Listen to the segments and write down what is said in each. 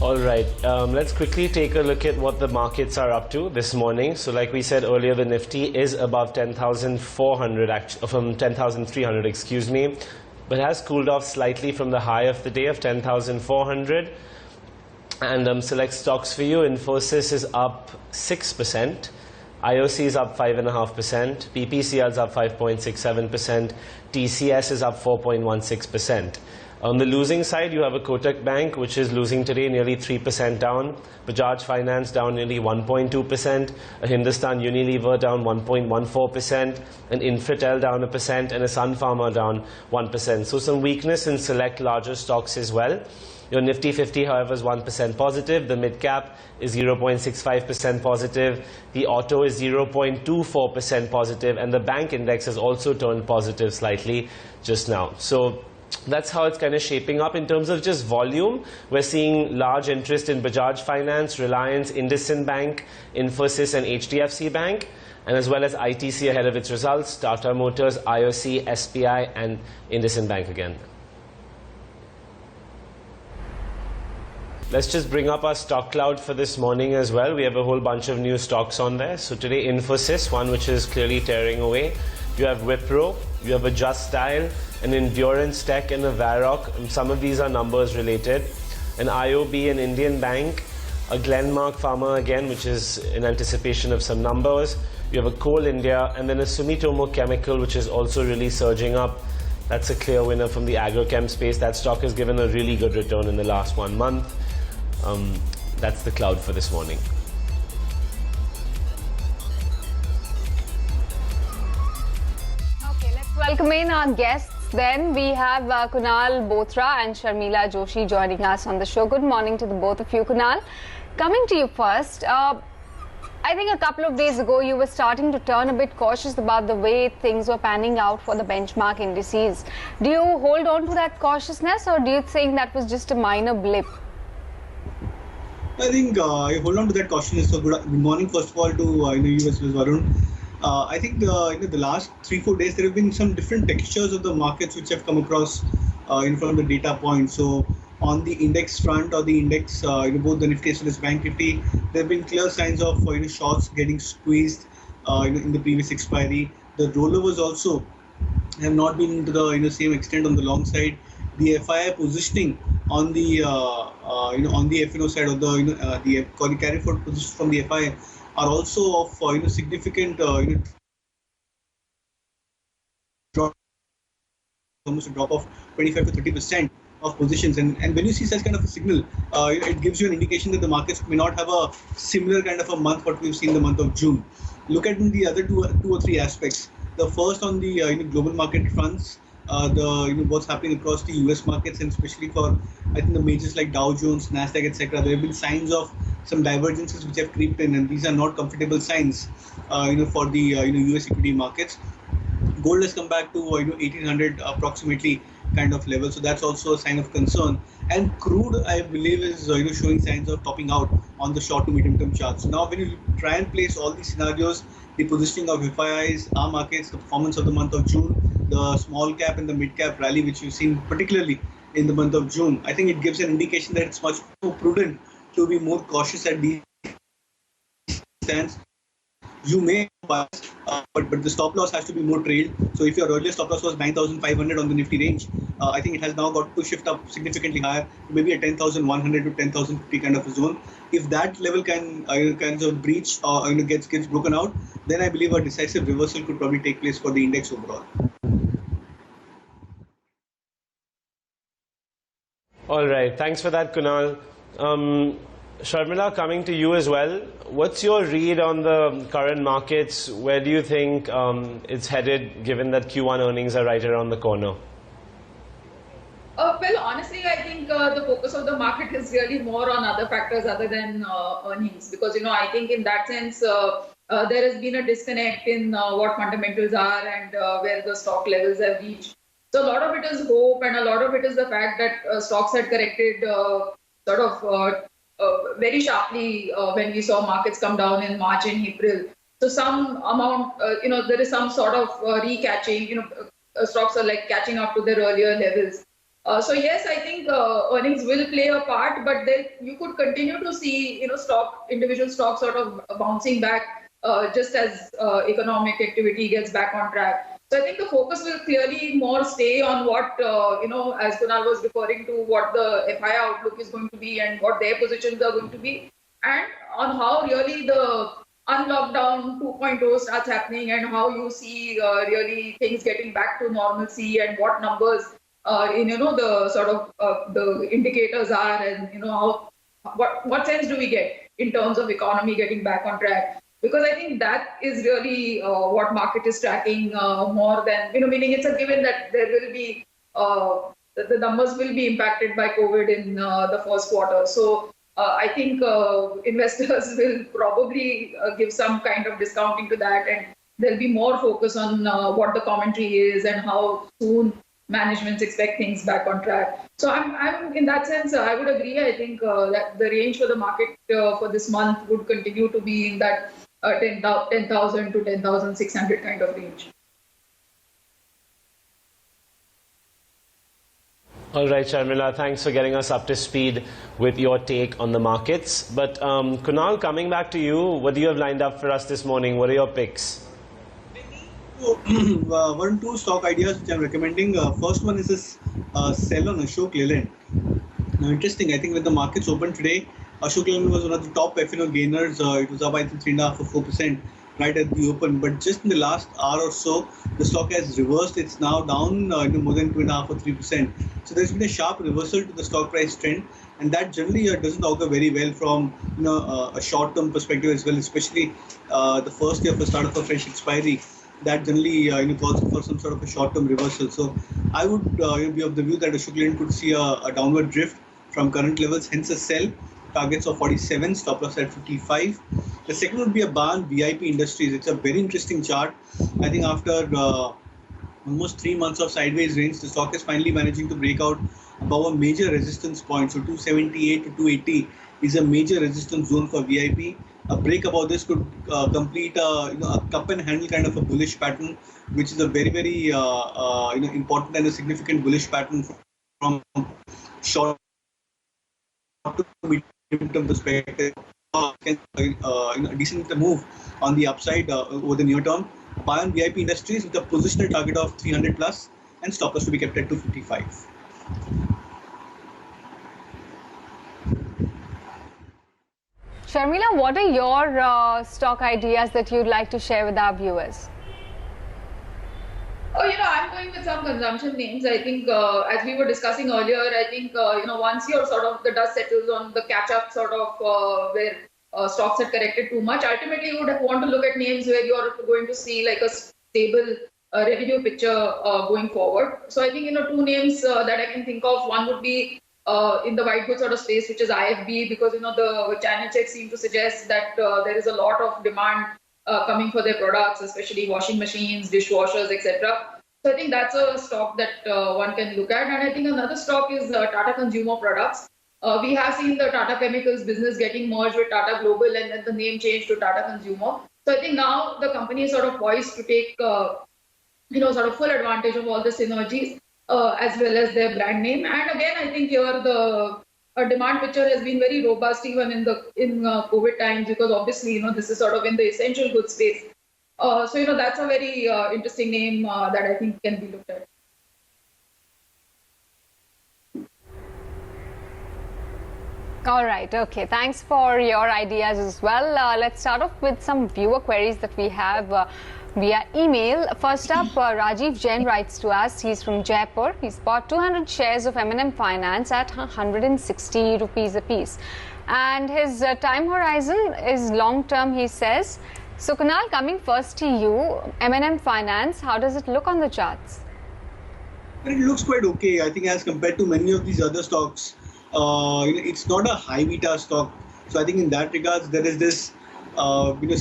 All right, let's quickly take a look at what the markets are up to this morning. So like we said earlier, the Nifty is above 10,400, from 10,300, excuse me, but has cooled off slightly from the high of the day of 10,400. And select stocks for you. Infosys is up 6%. IOC is up 5.5%. PPCL is up 5.67%. TCS is up 4.16%. On the losing side, you have a Kotak Bank, which is losing today nearly 3% down. Bajaj Finance down nearly 1.2%. A Hindustan Unilever down 1.14%. An Infratel down 1%. And a Sun Pharma down 1%. So some weakness in select larger stocks as well. Your Nifty 50, however, is 1% positive. The Midcap is 0.65% positive. The Auto is 0.24% positive. And the bank index has also turned positive slightly just now. So that's how it's kind of shaping up. In terms of just volume, we're seeing large interest in Bajaj Finance, Reliance, IndusInd Bank, Infosys and HDFC Bank, and as well as ITC ahead of its results, Tata Motors, IOC, SPI and IndusInd Bank again. Let's just bring up our stock cloud for this morning as well. We have a whole bunch of new stocks on there. So today, Infosys, one which is clearly tearing away. You have Wipro, you have a Just Style, an Endurance Tech and a Varroc. Some of these are numbers related. An IOB, an Indian Bank, a Glenmark Pharma again, which is in anticipation of some numbers. You have a Coal India, and then a Sumitomo Chemical, which is also really surging up. That's a clear winner from the agrochem space. That stock has given a really good return in the last 1 month. That's the cloud for this morning. Okay, let's welcome in our guests. Then we have Kunal Bothra and Sharmila Joshi joining us on the show. Good morning to the both of you. Kunal, coming to you first. I think a couple of days ago you were starting to turn a bit cautious about the way things were panning out for the benchmark indices. Do you hold on to that cautiousness, or do you think that was just a minor blip? I think I hold on to that cautiousness. So good morning, first of all, to US Varun. I think the last 3-4 days there have been some different textures of the markets which have come across from the data points. So on the index front or the index, both the Nifty as well as Bank Nifty, there have been clear signs of shorts getting squeezed in the previous expiry. The rollovers also have not been to the same extent on the long side. The FII positioning on the on the FNO side of the carry forward position from the FII are also of significant drop, almost a drop of 25 to 30% of positions, and when you see such kind of a signal, it gives you an indication that the markets may not have a similar kind of a month what we've seen in the month of June. Look at the other two or three aspects. The first on the global market fronts. What's happening across the US markets, and especially for I think the majors like Dow Jones, Nasdaq, etc. There have been signs of some divergences which have creeped in, and these are not comfortable signs for the US equity markets. Gold has come back to 1800 approximately kind of level, so that's also a sign of concern. And crude, I believe, is showing signs of topping out on the short to medium term charts. So now when you try and place all these scenarios, the positioning of FIIs, our markets, the performance of the month of June, the small cap and the mid cap rally which you've seen particularly in the month of June, I think it gives an indication that it's much more prudent to be more cautious at these stands. You may pass, but the stop loss has to be more trailed. So if your earlier stop loss was 9,500 on the Nifty range, I think it has now got to shift up significantly higher, maybe a 10,100 to 10,050 kind of a zone. If that level can breach or gets broken out, then I believe a decisive reversal could probably take place for the index overall. All right, thanks for that, Kunal. Sharmila, coming to you as well. What's your read on the current markets? Where do you think it's headed, given that Q1 earnings are right around the corner? Well, honestly, I think the focus of the market is really more on other factors other than earnings, because I think in that sense there has been a disconnect in what fundamentals are and where the stock levels have reached. So a lot of it is hope, and a lot of it is the fact that stocks had corrected very sharply when we saw markets come down in March and April. So some amount, there is some sort of recatching. Stocks are like catching up to their earlier levels. So yes, I think earnings will play a part, but then you could continue to see, individual stocks sort of bouncing back just as economic activity gets back on track. So I think the focus will clearly more stay on what, as Kunal was referring to, what the FI outlook is going to be and what their positions are going to be, and on how really the unlockdown 2.0 starts happening and how you see really things getting back to normalcy and what numbers the sort of the indicators are, and how what sense do we get in terms of economy getting back on track, because I think that is really what market is tracking more than meaning it's a given that there will be the numbers will be impacted by COVID in the first quarter. So I think investors will probably give some kind of discounting to that, and there'll be more focus on what the commentary is and how soon managements expect things back on track. So I'm in that sense, I would agree. I think that the range for the market for this month would continue to be in that 10,000 to 10,600 kind of range. All right, Sharmila, thanks for getting us up to speed with your take on the markets. But Kunal, coming back to you, what do you have lined up for us this morning? What are your picks? So, two stock ideas which I'm recommending. First one is this sell on Ashok Leyland. Now, interesting. I think when the markets opened today, Ashok Leyland was one of the top F&O gainers. It was up, I think, 3.5 or 4% right at the open. But just in the last hour or so, the stock has reversed. It's now down more than 2.5 or 3%. So there's been a sharp reversal to the stock price trend, and that generally doesn't augur very well from a short-term perspective as well, especially the first year of the start of a fresh expiry. That generally calls for some sort of a short-term reversal. So I would be of the view that Ashok Leyland could see a downward drift from current levels, hence a sell. Targets of 47, stop loss at 55. The second would be a buy on VIP Industries. It's a very interesting chart. I think after almost 3 months of sideways range, the stock is finally managing to break out above a major resistance point. So 278 to 280 is a major resistance zone for VIP. A break above this could complete a cup and handle kind of a bullish pattern, which is a very, very important and a significant bullish pattern from short to medium term perspective. A decent move on the upside over the near term. Buy on VIP Industries with a positional target of 300 plus and stop loss to be kept at 255. Sharmila, what are your stock ideas that you'd like to share with our viewers? Oh, I'm going with some consumption names. I think, as we were discussing earlier, I think, once you're sort of the dust settles on the catch-up sort of where stocks had corrected too much, ultimately you would want to look at names where you're going to see like a stable revenue picture going forward. So I think, two names that I can think of. One would be in the white goods sort of space, which is IFB, because, the channel checks seem to suggest that there is a lot of demand coming for their products, especially washing machines, dishwashers, etc. So I think that's a stock that one can look at. And I think another stock is Tata Consumer Products. We have seen the Tata Chemicals business getting merged with Tata Global and then the name changed to Tata Consumer. So I think now the company is sort of poised to take, sort of full advantage of all the synergies as well as their brand name. And again, I think here the demand picture has been very robust even in COVID times, because obviously, this is sort of in the essential goods space. So, that's a very interesting name that I think can be looked at. All right. Okay. Thanks for your ideas as well. Let's start off with some viewer queries that we have via email. First up, Rajiv Jain writes to us. He's from Jaipur. He's bought 200 shares of M&M Finance at 160 rupees a piece. And his time horizon is long term, he says. So, Kunal, coming first to you, M&M Finance, how does it look on the charts? It looks quite okay. I think as compared to many of these other stocks, it's not a high beta stock. So I think in that regards, there is this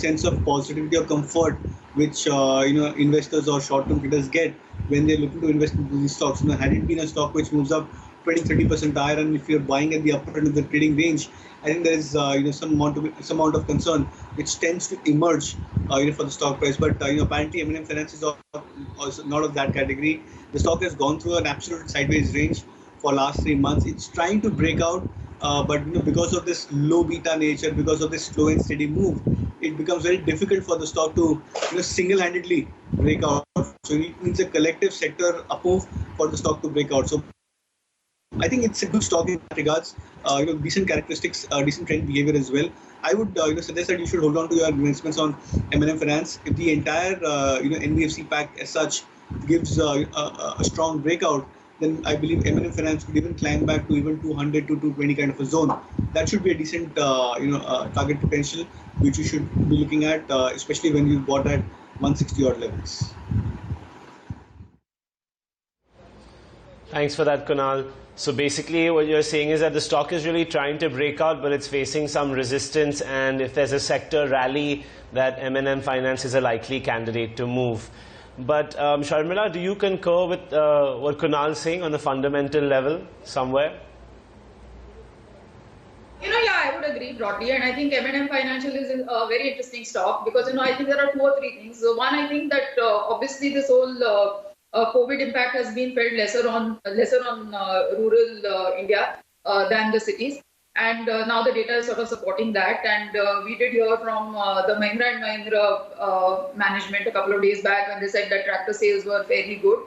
sense of positivity or comfort which investors or short-term traders get when they're looking to invest in these stocks. Had it been a stock which moves up 20-30% higher, and if you're buying at the upper end of the trading range, I think there is some amount of concern which tends to emerge for the stock price. But apparently M&M Finance is also not of that category. The stock has gone through an absolute sideways range for last 3 months. It's trying to break out, but because of this low beta nature, because of this slow and steady move, it becomes very difficult for the stock to single-handedly break out. So it needs a collective sector up move for the stock to break out. So I think it's a good stock in that regards. Decent characteristics, decent trend behavior as well. I would suggest that you should hold on to your investments on M&M Finance. If the entire NBFC pack as such gives a strong breakout, then I believe M&M Finance could even climb back to even 200 to 220 kind of a zone. That should be a decent target potential which you should be looking at, especially when you bought at 160 odd levels. Thanks for that, Kunal. So basically what you're saying is that the stock is really trying to break out, but it's facing some resistance, and if there's a sector rally, that M&M Finance is a likely candidate to move. But Sharmila, do you concur with what Kunal is saying on a fundamental level somewhere? Yeah, I would agree broadly, and I think M&M Financial is a very interesting stock because I think there are 2 or 3 things. One, I think that obviously this whole COVID impact has been felt lesser on rural India than the cities, and now the data is sort of supporting that. And we did hear from the Mahindra and Mahindra management a couple of days back when they said that tractor sales were fairly good.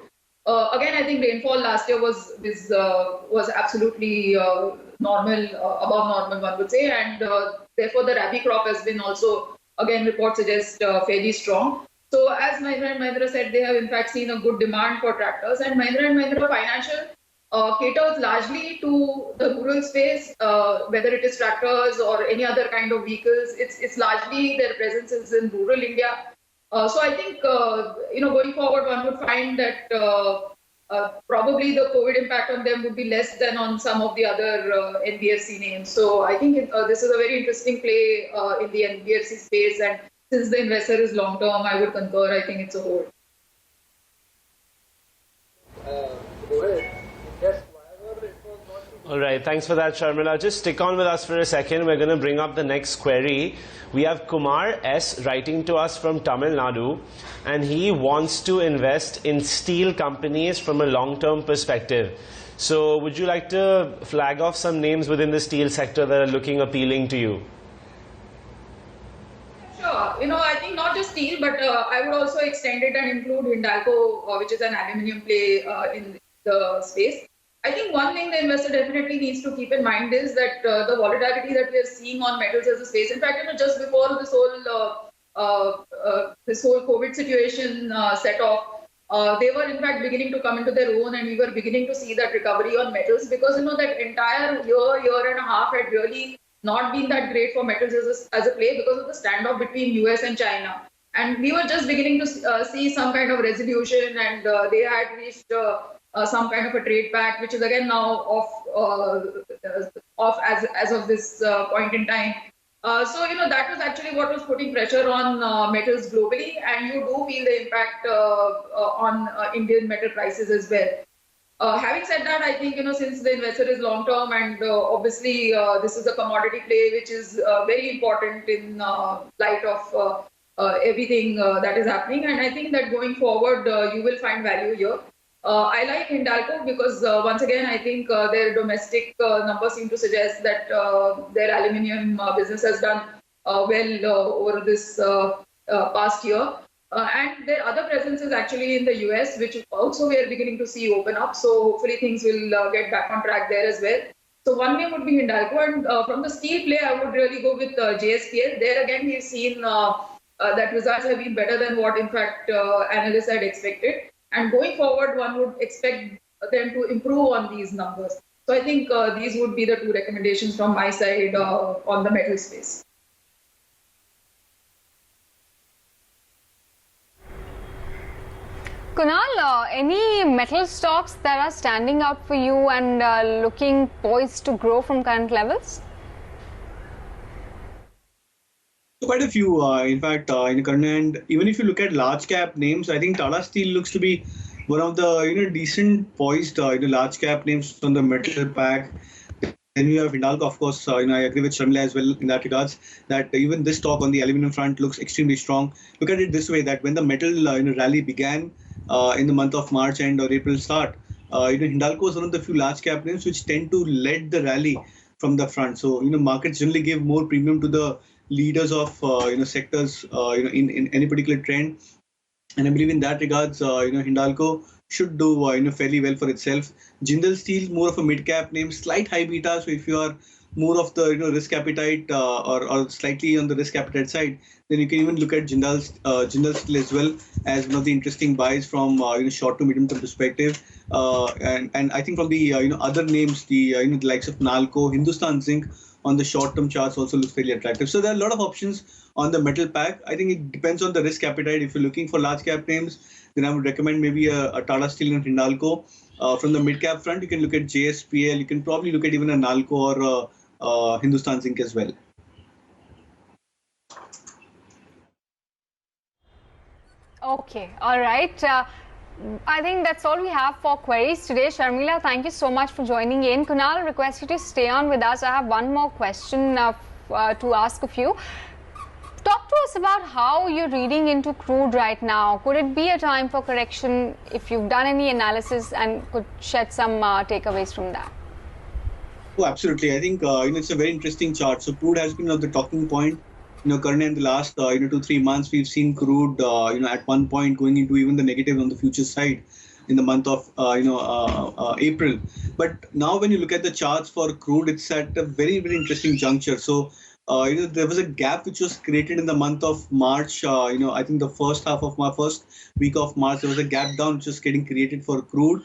Again, I think rainfall last year was absolutely normal, above normal, one would say, and therefore the rabi crop has been also, again, reports suggest fairly strong. So as Mahindra and Mahindra said, they have in fact seen a good demand for tractors, and Mahindra and Mahindra Financial caters largely to the rural space, whether it is tractors or any other kind of vehicles. It's largely their presence is in rural India. So I think going forward, one would find that probably the COVID impact on them would be less than on some of the other NBFC names. So I think this is a very interesting play in the NBFC space, and since the investor is long term, I would concur. I think it's a hold. All right, thanks for that, Sharmila. Just stick on with us for a second. We're going to bring up the next query. We have Kumar S. writing to us from Tamil Nadu, and he wants to invest in steel companies from a long-term perspective. So would you like to flag off some names within the steel sector that are looking appealing to you? Sure. I think not just steel, but I would also extend it and include Hindalco, which is an aluminium play in the space. I think one thing the investor definitely needs to keep in mind is that the volatility that we are seeing on metals as a space. In fact, just before this whole COVID situation set off, they were in fact beginning to come into their own, and we were beginning to see that recovery on metals because that entire year and a half had really not been that great for metals as a play because of the standoff between US and China. And we were just beginning to see some kind of resolution, and they had reached some kind of a trade pact, which is again now off as of this point in time. So that was actually what was putting pressure on metals globally, and you do feel the impact on Indian metal prices as well. Having said that, I think since the investor is long term, and obviously this is a commodity play which is very important in light of everything that is happening, and I think that going forward you will find value here. I like Hindalco because once again I think their domestic numbers seem to suggest that their aluminium business has done well over this past year. And their other presence is actually in the US, which also we are beginning to see open up. So hopefully things will get back on track there as well. So one name would be Hindalco, and from the steel play, I would really go with JSPL. There again, we've seen that results have been better than what in fact analysts had expected. And going forward, one would expect them to improve on these numbers. So I think these would be the 2 recommendations from my side on the metal space. Kunal, any metal stocks that are standing out for you and looking poised to grow from current levels? Quite a few, in fact, in current, and even if you look at large cap names, I think Tata Steel looks to be one of the decent poised large cap names on the metal pack. Then you have Hindalco, of course. I agree with Sharmila as well in that regards, that even this stock on the aluminum front looks extremely strong. Look at it this way, that when the metal rally began in the month of March and or April start, Hindalco is one of the few large cap names which tend to lead the rally from the front. So, markets generally give more premium to the leaders of, sectors, in any particular trend. And I believe in that regards, Hindalco should do, fairly well for itself. Jindal Steel, more of a mid-cap name, slight high beta. So if you are more of the risk appetite or slightly on the risk appetite side, then you can even look at Jindal Steel as well as one of the interesting buys from short to medium term perspective. And I think from the other names, the likes of Nalco, Hindustan Zinc on the short term charts also looks fairly attractive. So there are a lot of options on the metal pack. I think it depends on the risk appetite. If you're looking for large cap names, then I would recommend maybe a Tata Steel and Hindalco. From the mid cap front, you can look at JSPL. You can probably look at even a Nalco or Hindustan Zinc as well. Okay, all right. I think that's all we have for queries today. Sharmila, thank you so much for joining in. Kunal, I request you to stay on with us. I have one more question to ask of you. Talk to us about how you're reading into crude right now. Could it be a time for correction if you've done any analysis and could shed some takeaways from that? Oh, absolutely. I think it's a very interesting chart. So crude has been the talking point. Currently in the last 2 to 3 months, we've seen crude at one point going into even the negative on the futures side in the month of April. But now when you look at the charts for crude, it's at a very, very interesting juncture. So there was a gap which was created in the month of March. I think the first week of March, there was a gap down which was getting created for crude.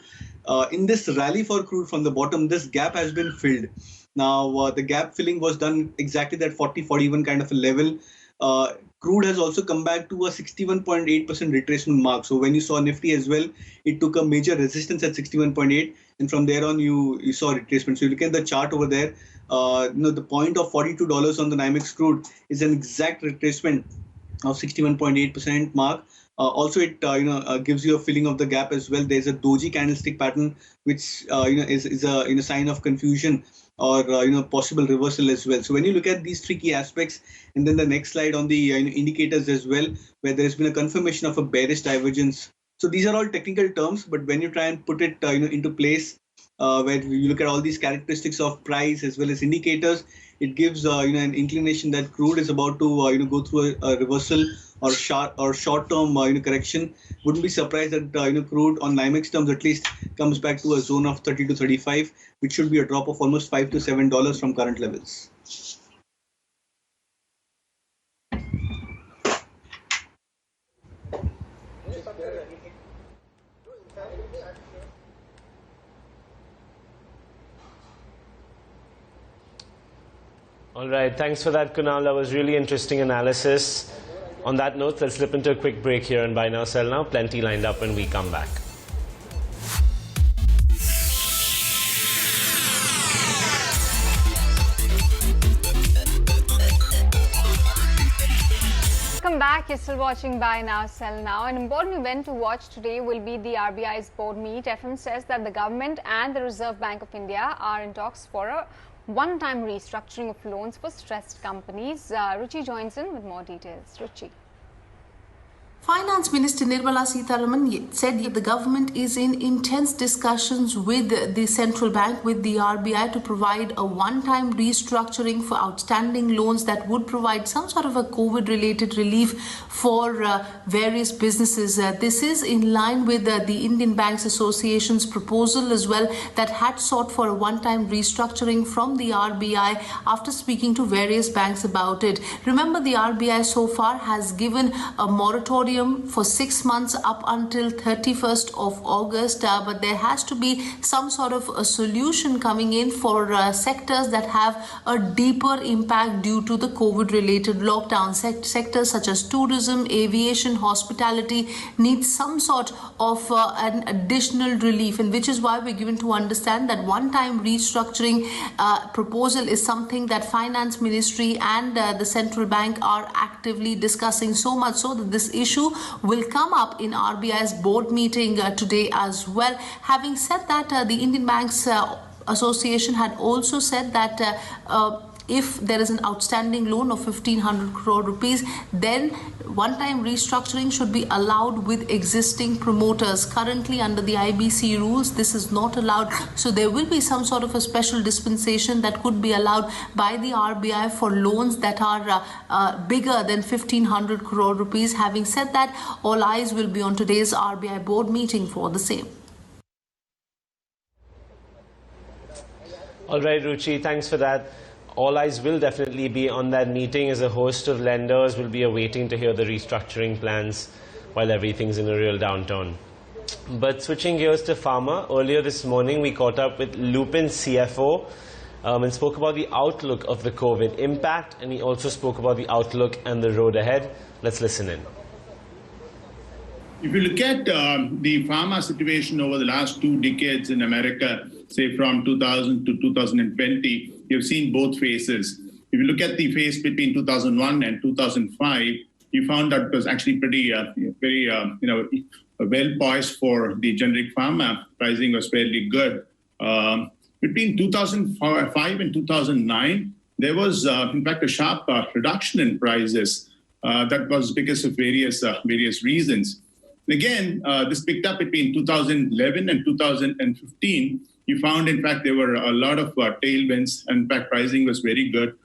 In this rally for crude from the bottom, this gap has been filled. Now, the gap filling was done exactly that 40-41 kind of a level. Crude has also come back to a 61.8% retracement mark. So when you saw Nifty as well, it took a major resistance at 61.8, and from there on you saw retracement. So you look at the chart over there. The point of $42 on the NYMEX crude is an exact retracement of 61.8% mark. Also, it gives you a feeling of the gap as well. There's a doji candlestick pattern, which is a sign of confusion or possible reversal as well. So when you look at these three key aspects, and then the next slide on the indicators as well, where there has been a confirmation of a bearish divergence. So these are all technical terms, but when you try and put it into place, where you look at all these characteristics of price as well as indicators, it gives an inclination that crude is about to go through a reversal or short-term correction. Wouldn't be surprised that crude on NYMEX terms at least comes back to a zone of 30 to 35, which should be a drop of almost $5 to $7 from current levels. All right, thanks for that, Kunal. That was really interesting analysis. On that note, let's slip into a quick break here and buy now, sell now. Plenty lined up when we come back. Welcome back. You're still watching Buy Now, Sell Now. An important event to watch today will be the RBI's board meet. FM says that the government and the Reserve Bank of India are in talks for a one-time restructuring of loans for stressed companies. Ruchi joins in with more details. Ruchi. Finance Minister Nirmala Sitharaman said the government is in intense discussions with the central bank, with the RBI, to provide a one-time restructuring for outstanding loans that would provide some sort of a COVID-related relief for various businesses. This is in line with the Indian Banks Association's proposal as well, that had sought for a one-time restructuring from the RBI after speaking to various banks about it. Remember, the RBI so far has given a moratorium for 6 months up until 31st of August, but there has to be some sort of a solution coming in for sectors that have a deeper impact due to the COVID-related lockdown. Sectors such as tourism, aviation, hospitality need some sort of an additional relief, and which is why we're given to understand that one-time restructuring proposal is something that Finance Ministry and the central bank are actively discussing, so much so that this issue will come up in RBI's board meeting today as well. Having said that, the Indian Banks Association had also said that if there is an outstanding loan of 1500 crore rupees, then one-time restructuring should be allowed with existing promoters. Currently, under the IBC rules, this is not allowed. So there will be some sort of a special dispensation that could be allowed by the RBI for loans that are bigger than 1500 crore rupees. Having said that, all eyes will be on today's RBI board meeting for the same. All right, Ruchi, thanks for that. All eyes will definitely be on that meeting, as a host of lenders will be awaiting to hear the restructuring plans while everything's in a real downturn. But switching gears to pharma, earlier this morning we caught up with Lupin's CFO and spoke about the outlook of the COVID impact, and he also spoke about the outlook and the road ahead. Let's listen in. If you look at the pharma situation over the last 2 decades in America, say from 2000 to 2020, you've seen both phases. If you look at the phase between 2001 and 2005, you found that it was actually pretty, very, well poised for the generic pharma. Pricing was fairly good. Between 2005 and 2009, there was, in fact, a sharp reduction in prices. That was because of various reasons. Again, this picked up between 2011 and 2015. You found, in fact, there were a lot of tailwinds. In fact, pricing was very good.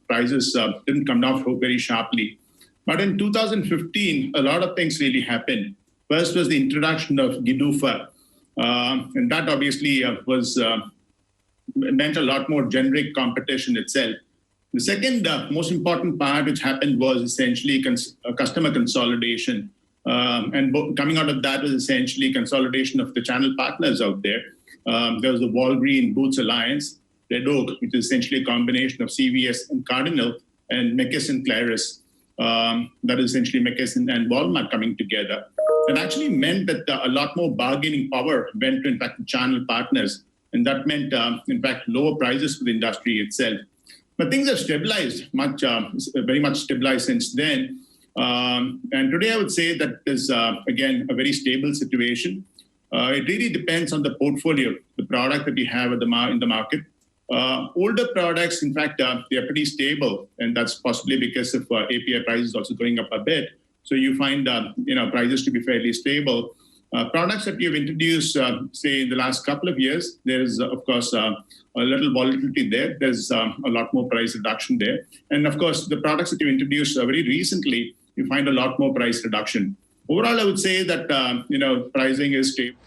Prices didn't come down very sharply. But in 2015, a lot of things really happened. First was the introduction of Gidufa. And that obviously meant a lot more generic competition itself. The second most important part which happened was essentially customer consolidation. And coming out of that was essentially consolidation of the channel partners out there. There was the Walgreens Boots Alliance, Red Oak, which is essentially a combination of CVS and Cardinal, and McKesson Claris. That is essentially McKesson and Walmart coming together. It actually meant that a lot more bargaining power went to, in fact, the channel partners. And that meant, in fact, lower prices for the industry itself. But things have stabilized, very much stabilized since then. And today I would say that there's, again, a very stable situation. It really depends on the portfolio, the product that we have in the market. Older products, in fact, they are pretty stable, and that's possibly because of API prices also going up a bit. So you find prices to be fairly stable. Products that you've introduced, say, in the last couple of years, there's, of course, a little volatility there. There's a lot more price reduction there. And, of course, the products that you introduced very recently, you find a lot more price reduction. Overall, I would say that, pricing is stable.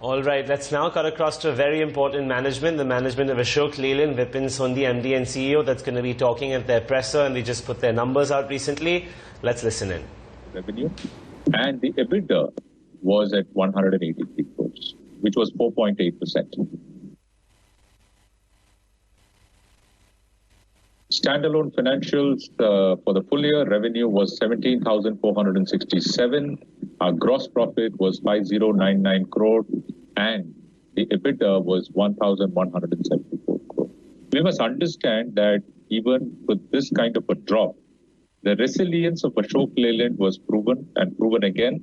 All right, let's now cut across to a very important management, the management of Ashok Leyland, Vipin Sondi, MD and CEO, that's going to be talking at their presser, and they just put their numbers out recently. Let's listen in. Revenue, and the EBITDA was at 183 crores, which was 4.8%. Standalone financials for the full year, revenue was 17,467. Our gross profit was 5,099 crore, and the EBITDA was 1,174 crore. We must understand that even with this kind of a drop, the resilience of Ashok Leyland was proven and proven again,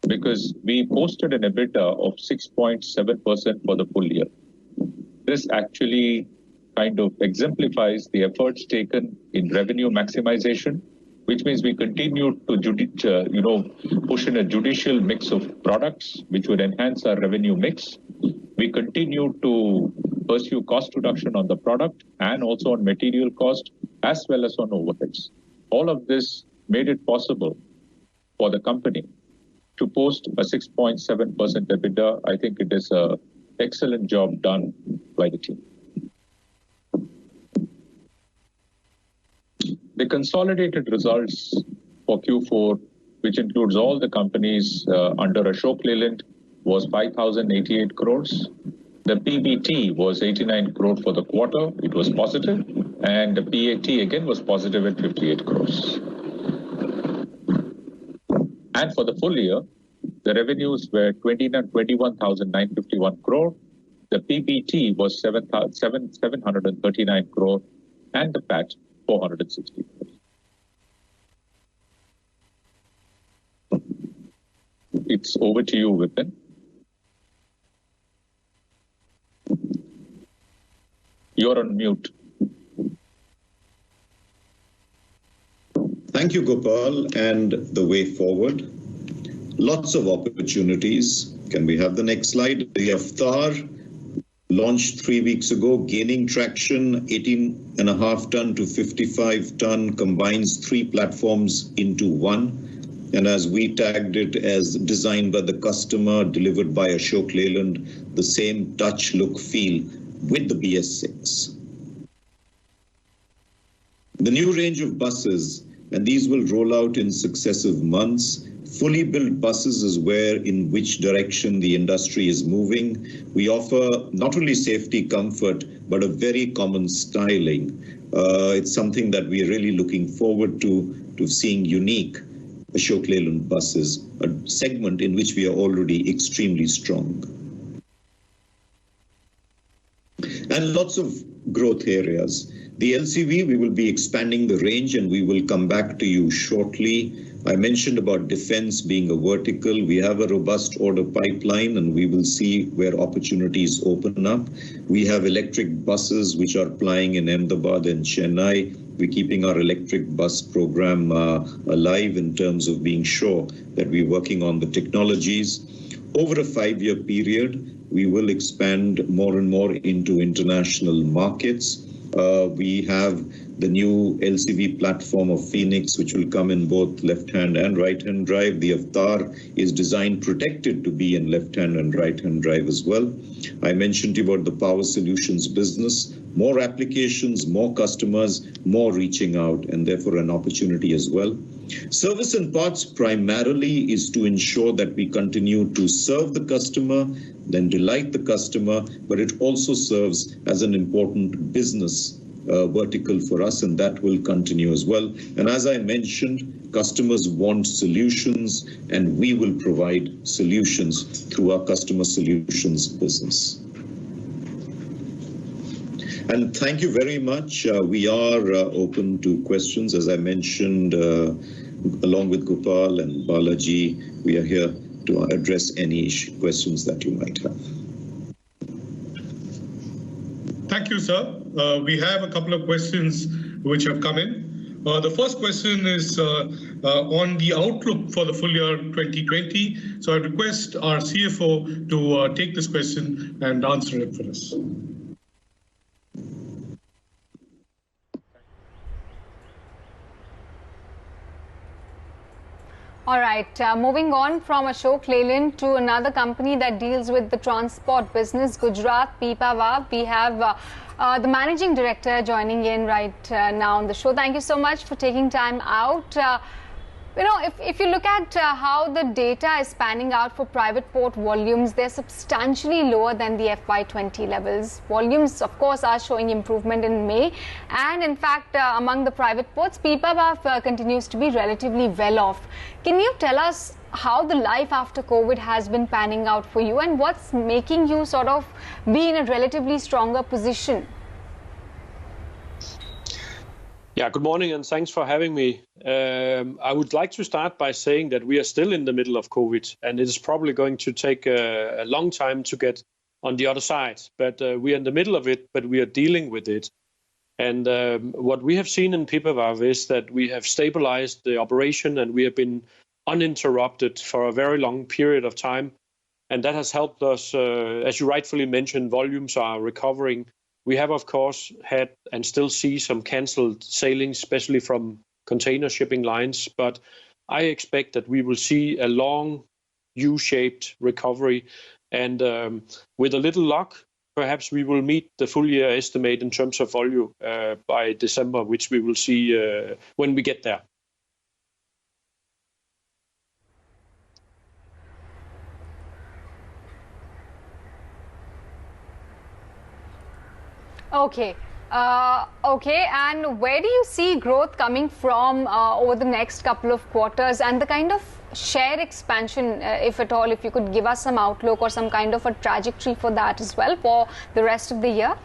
because we posted an EBITDA of 6.7% for the full year. This actually kind of exemplifies the efforts taken in revenue maximization, which means we continue to push in a judicial mix of products which would enhance our revenue mix. We continue to pursue cost reduction on the product and also on material cost, as well as on overheads. All of this made it possible for the company to post a 6.7% EBITDA. I think it is an excellent job done by the team. The consolidated results for Q4, which includes all the companies under Ashok Leyland, was 5,088 crores. The PBT was 89 crore for the quarter. It was positive. And the PAT again was positive at 58 crores. And for the full year, the revenues were 21,951 crore. The PBT was 739 crore. And the PAT 460 crores. It's over to you, Vipin. You're on mute. Thank you, Gopal. And the way forward, lots of opportunities. Can we have the next slide? The Avatar launched 3 weeks ago, gaining traction, 18.5 ton to 55 ton, combines 3 platforms into one. And as we tagged it as designed by the customer, delivered by Ashok Leyland, the same touch, look, feel with the BS6. The new range of buses, and these will roll out in successive months. Fully built buses is where, in which direction the industry is moving. We offer not only safety, comfort, but a very common styling. It's something that we're really looking forward to seeing unique Ashok Leyland buses, a segment in which we are already extremely strong. And lots of growth areas. The LCV, we will be expanding the range, and we will come back to you shortly. I mentioned about defense being a vertical. We have a robust order pipeline, and we will see where opportunities open up. We have electric buses which are plying in Ahmedabad and Chennai. We're keeping our electric bus program alive in terms of being sure that we're working on the technologies. Over a 5-year period, we will expand more and more into international markets. We have the new LCV platform of Phoenix, which will come in both left-hand and right-hand drive. The Avatar is designed, protected to be in left-hand and right-hand drive as well. I mentioned to you about the power solutions business, more applications, more customers, more reaching out, and therefore an opportunity as well. Service and parts primarily is to ensure that we continue to serve the customer, then delight the customer, but it also serves as an important business vertical for us, and that will continue as well. And as I mentioned, customers want solutions, and we will provide solutions through our customer solutions business. And thank you very much. We are open to questions. As I mentioned, along with Gopal and Balaji, we are here to address any questions that you might have. Thank you, sir. We have a couple of questions which have come in. The first question is on the outlook for the full year 2020. So I request our CFO to take this question and answer it for us. All right, moving on from Ashok Leyland to another company that deals with the transport business, Gujarat Pipavav. We have the managing director joining in right now on the show. Thank you so much for taking time out. If you look at how the data is panning out for private port volumes, they're substantially lower than the FY20 levels. Volumes, of course, are showing improvement in May. And in fact, among the private ports, Pipavav continues to be relatively well off. Can you tell us how the life after COVID has been panning out for you, and what's making you sort of be in a relatively stronger position? Yeah, good morning and thanks for having me. I would like to start by saying that we are still in the middle of COVID, and it is probably going to take a long time to get on the other side. But we are in the middle of it, but we are dealing with it. And what we have seen in Pipavav is that we have stabilized the operation, and we have been uninterrupted for a very long period of time. And that has helped us, as you rightfully mentioned, volumes are recovering. We have, of course, had and still see some cancelled sailings, especially from container shipping lines. But I expect that we will see a long U-shaped recovery. And with a little luck, perhaps we will meet the full year estimate in terms of volume by December, which we will see when we get there. Okay. And where do you see growth coming from over the next couple of quarters, and the kind of share expansion, if at all, if you could give us some outlook or some kind of a trajectory for that as well for the rest of the year?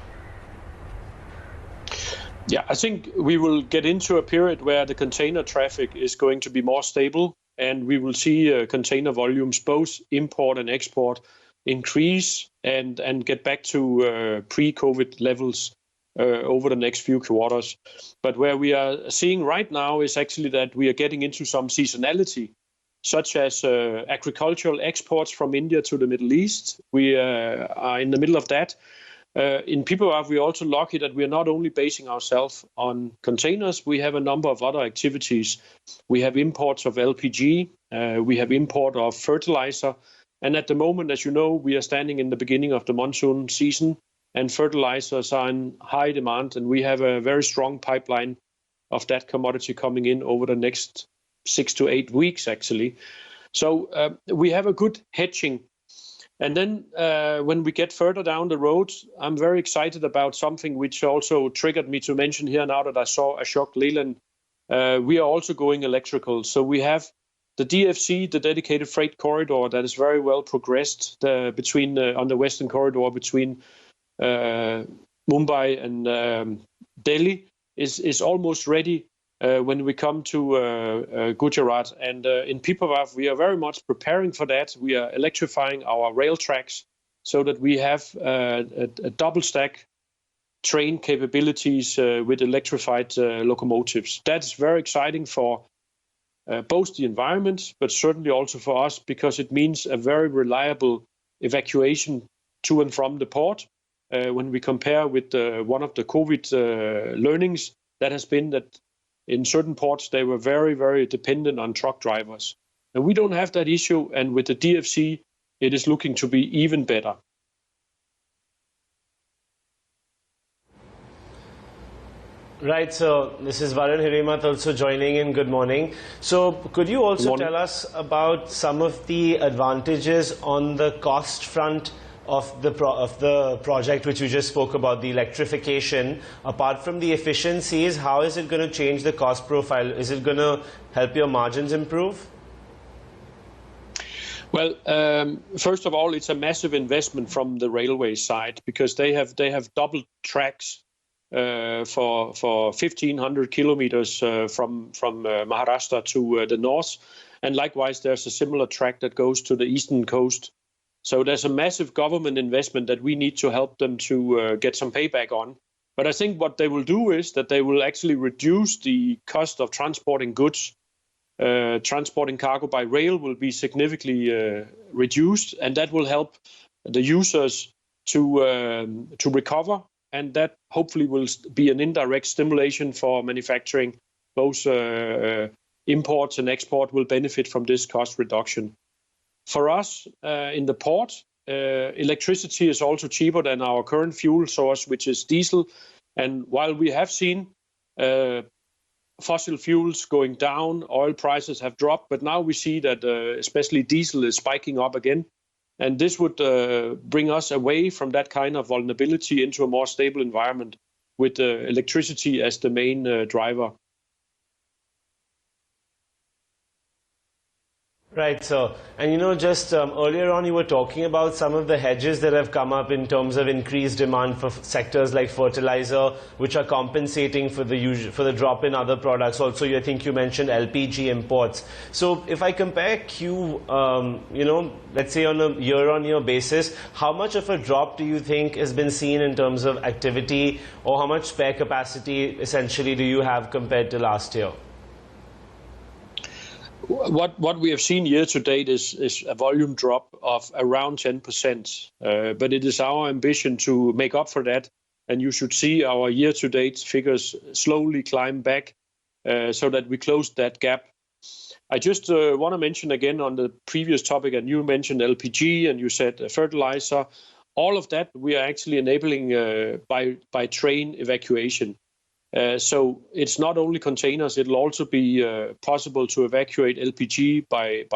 Yeah, I think we will get into a period where the container traffic is going to be more stable, and we will see container volumes, both import and export, increase and get back to pre-COVID levels. over the next few quarters. But where we are seeing right now is actually that we are getting into some seasonality, such as agricultural exports from India to the Middle East. We are in the middle of that. In Pipavav, we're also lucky that we are not only basing ourselves on containers, we have a number of other activities. We have imports of LPG, we have import of fertilizer, and at the moment, as you know, we are standing in the beginning of the monsoon season, and fertilizers are in high demand, and we have a very strong pipeline of that commodity coming in over the next 6 to 8 weeks, actually. So we have a good hedging. And then when we get further down the road, I'm very excited about something which also triggered me to mention here now that I saw Ashok Leyland. We are also going electrical. So we have the DFC, the dedicated freight corridor, that is very well progressed on the western corridor between Mumbai and Delhi is almost ready when we come to Gujarat. And in Pipavav, we are very much preparing for that. We are electrifying our rail tracks so that we have a double stack train capabilities with electrified locomotives. That's very exciting for both the environment, but certainly also for us, because it means a very reliable evacuation to and from the port. When we compare with one of the COVID learnings, that has been that in certain ports, they were very, very dependent on truck drivers. And we don't have that issue. And with the DFC, it is looking to be even better. Right, so this is Varun Hirimath also joining in. Good morning. So could you also tell us about some of the advantages on the cost front of the project which you just spoke about, the electrification? Apart from the efficiencies, how is it going to change the cost profile? Is it going to help your margins improve? Well, first of all, it's a massive investment from the railway side, because they have double tracks for 1,500 kilometers from Maharashtra to the north. And likewise, there's a similar track that goes to the eastern coast. So there's a massive government investment that we need to help them to get some payback on. But I think what they will do is that they will actually reduce the cost of transporting goods. Transporting cargo by rail will be significantly reduced, and that will help the users to recover. And that hopefully will be an indirect stimulation for manufacturing. Both imports and export will benefit from this cost reduction. For us in the port, electricity is also cheaper than our current fuel source, which is diesel. And while we have seen fossil fuels going down, oil prices have dropped, but now we see that especially diesel is spiking up again. And this would bring us away from that kind of vulnerability into a more stable environment with electricity as the main driver. Right, so, and you know, just earlier on you were talking about some of the hedges that have come up in terms of increased demand for sectors like fertilizer, which are compensating for the drop in other products. Also, I think you mentioned LPG imports. So if I compare let's say on a year-on-year basis, how much of a drop do you think has been seen in terms of activity, or how much spare capacity essentially do you have compared to last year? What we have seen year to date is a volume drop of around 10%. But it is our ambition to make up for that. And you should see our year to date figures slowly climb back so that we close that gap. I just want to mention again on the previous topic, and you mentioned LPG and you said fertilizer. All of that we are actually enabling by train evacuation. So it's not only containers, it'll also be possible to evacuate LPG by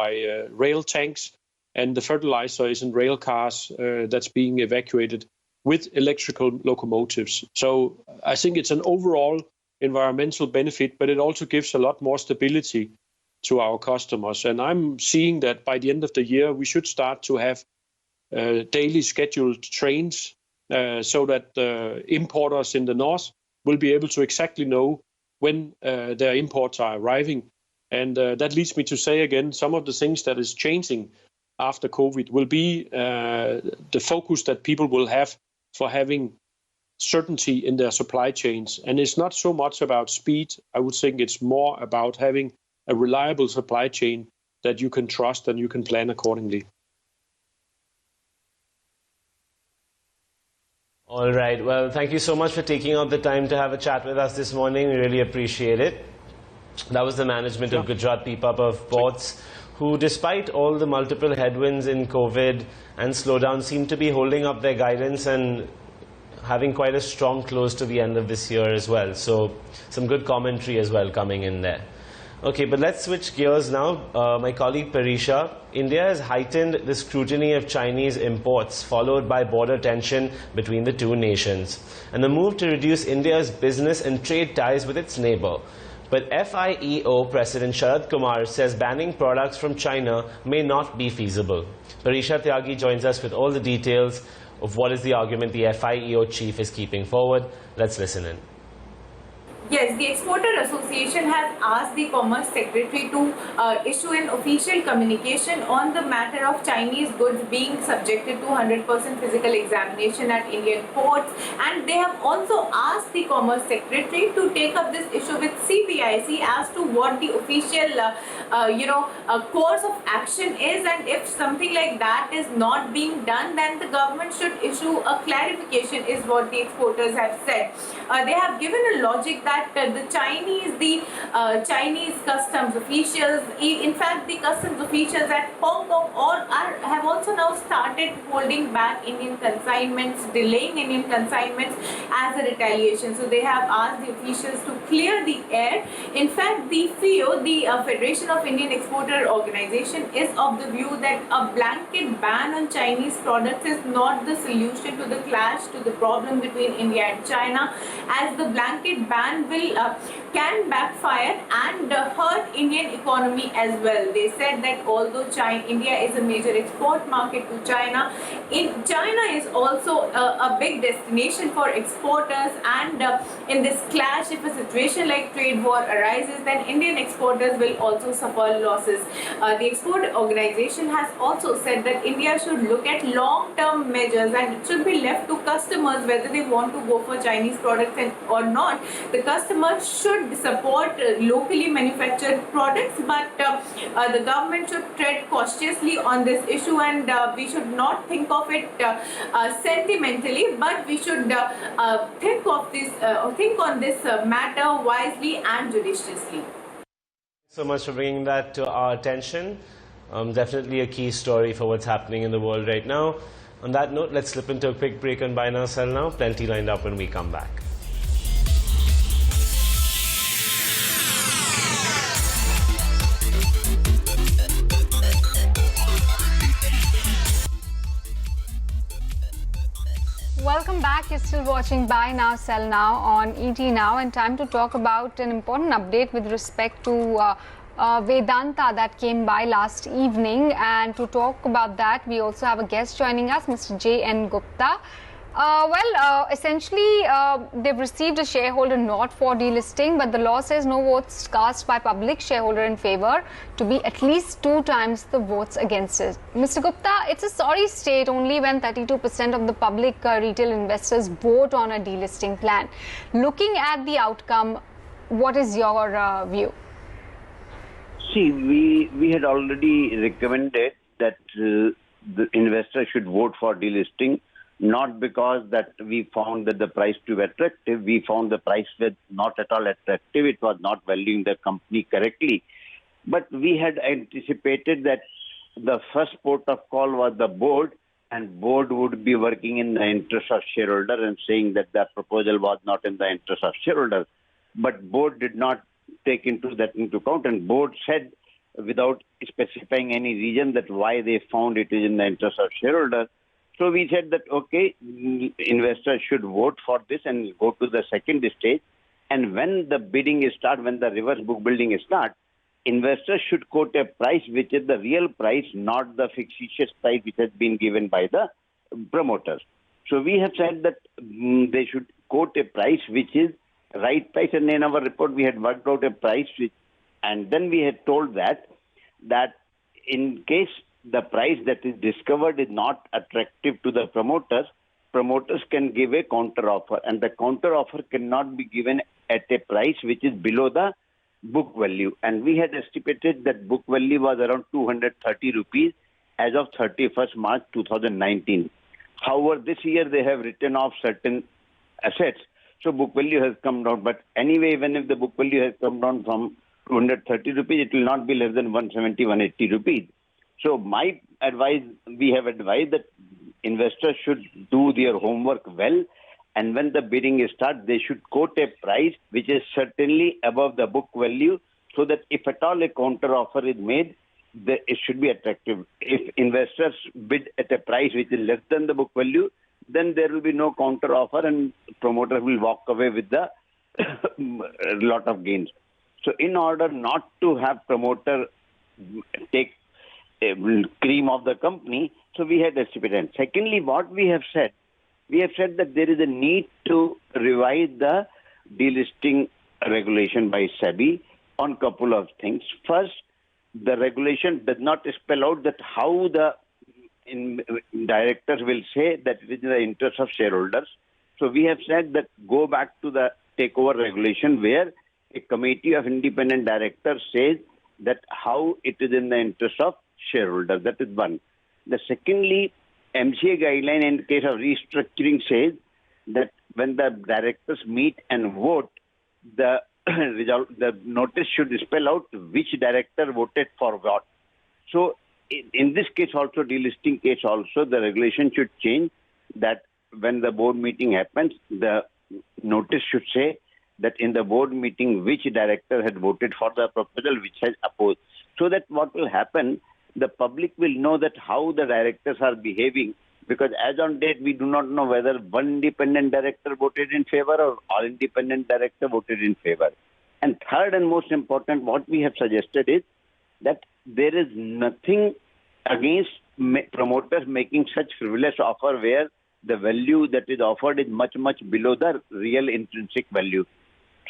rail tanks, and the fertilizer is in rail cars that's being evacuated with electrical locomotives. So I think it's an overall environmental benefit, but it also gives a lot more stability to our customers. And I'm seeing that by the end of the year, we should start to have daily scheduled trains so that importers in the north will be able to exactly know when their imports are arriving. And that leads me to say again, some of the things that is changing after COVID will be the focus that people will have for having certainty in their supply chains. And it's not so much about speed. I would think it's more about having a reliable supply chain that you can trust and you can plan accordingly. All right. Well, thank you so much for taking out the time to have a chat with us this morning. We really appreciate it. That was the management of Gujarat Pipavav Ports, who, despite all the multiple headwinds in COVID and slowdown, seem to be holding up their guidance and having quite a strong close to the end of this year as well. So some good commentary as well coming in there. Okay, but let's switch gears now. My colleague Parisha, India has heightened the scrutiny of Chinese imports, followed by border tension between the two nations, and the move to reduce India's business and trade ties with its neighbor. But FIEO President Sharad Kumar says banning products from China may not be feasible. Parisha Tyagi joins us with all the details of what is the argument the FIEO chief is keeping forward. Let's listen in. Yes, the Exporter Association has asked the Commerce Secretary to issue an official communication on the matter of Chinese goods being subjected to 100% physical examination at Indian ports, and they have also asked the Commerce Secretary to take up this issue with CBIC as to what the official course of action is, and if something like that is not being done, then the government should issue a clarification, is what the exporters have said. They have given a logic that the Chinese customs officials, in fact the customs officials at Hong Kong have also now started holding back Indian consignments, delaying Indian consignments as a retaliation. So they have asked the officials to clear the air. In fact, the FIEO, the Federation of Indian Exporter Organization, is of the view that a blanket ban on Chinese products is not the solution to the clash, to the problem between India and China, as the blanket ban can backfire and hurt Indian economy as well. They said that although India is a major export market to China, China is also a big destination for exporters, and in this clash, if a situation like trade war arises, then Indian exporters will also suffer losses. The export organization has also said that India should look at long-term measures, and it should be left to customers whether they want to go for Chinese products or not. The customers should support locally manufactured products, but the government should tread cautiously on this issue, and we should not think of it sentimentally, but we should think on this matter wisely and judiciously. So much for bringing that to our attention. Definitely a key story for what's happening in the world right now. On that note, let's slip into a quick break on Buy Now, Sell Now. Plenty lined up when we come back. Welcome back. You're still watching Buy Now, Sell Now on ET Now, and time to talk about an important update with respect to Vedanta that came by last evening. And to talk about that, we also have a guest joining us, Mr. J.N. Gupta. Essentially, they've received a shareholder note for delisting, but the law says no votes cast by public shareholder in favor to be at least 2 times the votes against it. Mr. Gupta, it's a sorry state only when 32% of the public retail investors vote on a delisting plan. Looking at the outcome, what is your view? See, we had already recommended that the investors should vote for delisting, not because that we found that the price to be attractive. We found the price was not at all attractive. It was not valuing the company correctly. But we had anticipated that the first port of call was the board, and board would be working in the interest of shareholder and saying that the proposal was not in the interest of shareholder. But board did not take into account, and board said, without specifying any reason, that why they found it is in the interest of shareholder. So we said that, okay, investors should vote for this and go to the second stage. And when the bidding starts, when the reverse book building starts, investors should quote a price which is the real price, not the fictitious price which has been given by the promoters. So we have said that they should quote a price which is right price. And in our report, we had worked out a price, and then we had told that in case the price that is discovered is not attractive to the promoters, promoters can give a counter offer, and the counter offer cannot be given at a price which is below the book value. And we had estimated that book value was around 230 rupees as of 31st March 2019. However, this year they have written off certain assets, so book value has come down. But anyway, even if the book value has come down from 230 rupees, it will not be less than 170, 180 rupees. So my advice, we have advised that investors should do their homework well, and when the bidding starts, they should quote a price which is certainly above the book value, so that if at all a counter offer is made, it should be attractive. If investors bid at a price which is less than the book value, then there will be no counter offer and promoter will walk away with the lot of gains. So in order not to have promoter take cream of the company, so we had estimated. Secondly, what we have said that there is a need to revise the delisting regulation by SEBI on couple of things. First, the regulation does not spell out that how the directors will say that it is in the interest of shareholders. So we have said that go back to the takeover regulation where a committee of independent directors says that how it is in the interest of shareholders. That is one. The secondly, MCA guideline in case of restructuring says that when the directors meet and vote, the notice should spell out which director voted for what. So in this case also, delisting case also, the regulation should change that when the board meeting happens, the notice should say that in the board meeting which director had voted for the proposal which has opposed. So that what will happen, the public will know that how the directors are behaving, because as on date we do not know whether one independent director voted in favor or all independent director voted in favor. And third and most important, what we have suggested is that there is nothing against promoters making such frivolous offer where the value that is offered is much, much below the real intrinsic value.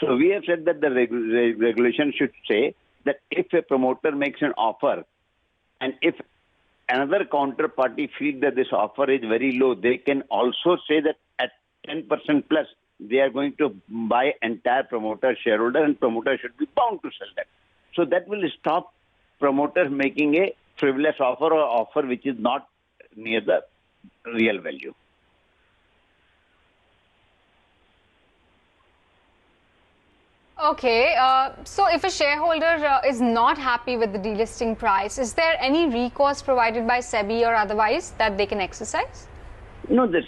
So we have said that the regulation should say that if a promoter makes an offer and if another counterparty feels that this offer is very low, they can also say that at 10% plus, they are going to buy entire promoter shareholder and promoter should be bound to sell that. So that will stop promoters making a frivolous offer or offer which is not near the real value. Okay, so if a shareholder is not happy with the delisting price, is there any recourse provided by SEBI or otherwise that they can exercise? No, the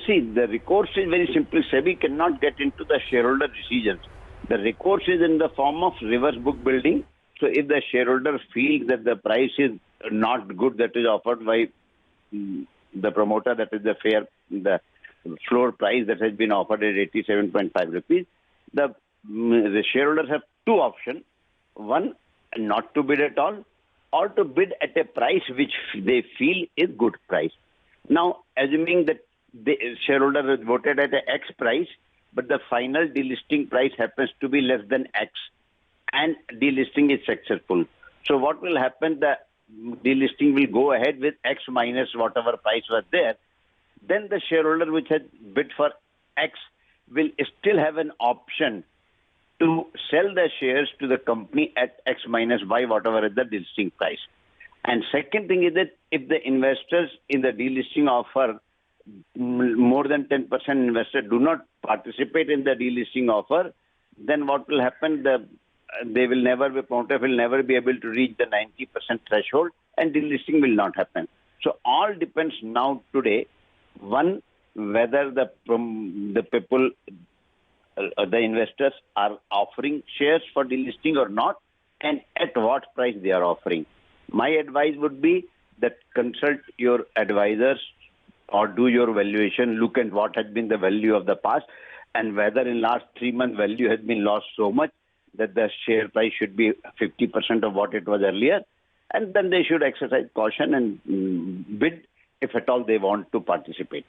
recourse is very simple. SEBI cannot get into the shareholder decisions. The recourse is in the form of reverse book building. So if the shareholder feels that the price is not good that is offered by the promoter, that is the floor price that has been offered at 87.5 rupees, the shareholders have two options. One, not to bid at all, or to bid at a price which they feel is good price. Now, assuming that the shareholder has voted at a X price, but the final delisting price happens to be less than X, and delisting is successful. So what will happen? The delisting will go ahead with X minus whatever price was there. Then the shareholder which had bid for X will still have an option to sell the shares to the company at X minus Y, whatever is the delisting price. And second thing is that if the investors in the delisting offer, more than 10% investors do not participate in the delisting offer, then what will happen? Promoter will never be able to reach the 90% threshold and delisting will not happen. So all depends now today, one, whether the people, the investors are offering shares for delisting or not, and at what price they are offering. My advice would be that consult your advisors or do your valuation, look at what has been the value of the past and whether in last 3 months value has been lost so much that the share price should be 50% of what it was earlier, and then they should exercise caution and bid if at all they want to participate.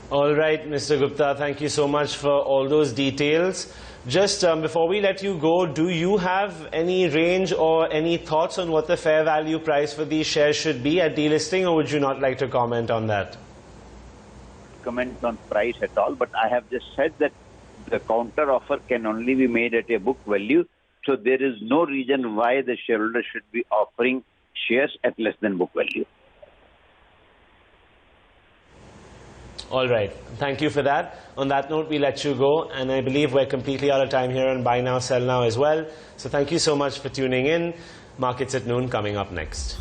All right, Mr. Gupta, thank you so much for all those details. Just before we let you go, do you have any range or any thoughts on what the fair value price for these shares should be at delisting, or would you not like to comment on that? Comment on price at all, but I have just said that the counter offer can only be made at a book value, so there is no reason why the shareholder should be offering shares at less than book value. All right. Thank you for that. On that note, we let you go. And I believe we're completely out of time here on Buy Now, Sell Now as well. So thank you so much for tuning in. Markets at Noon coming up next.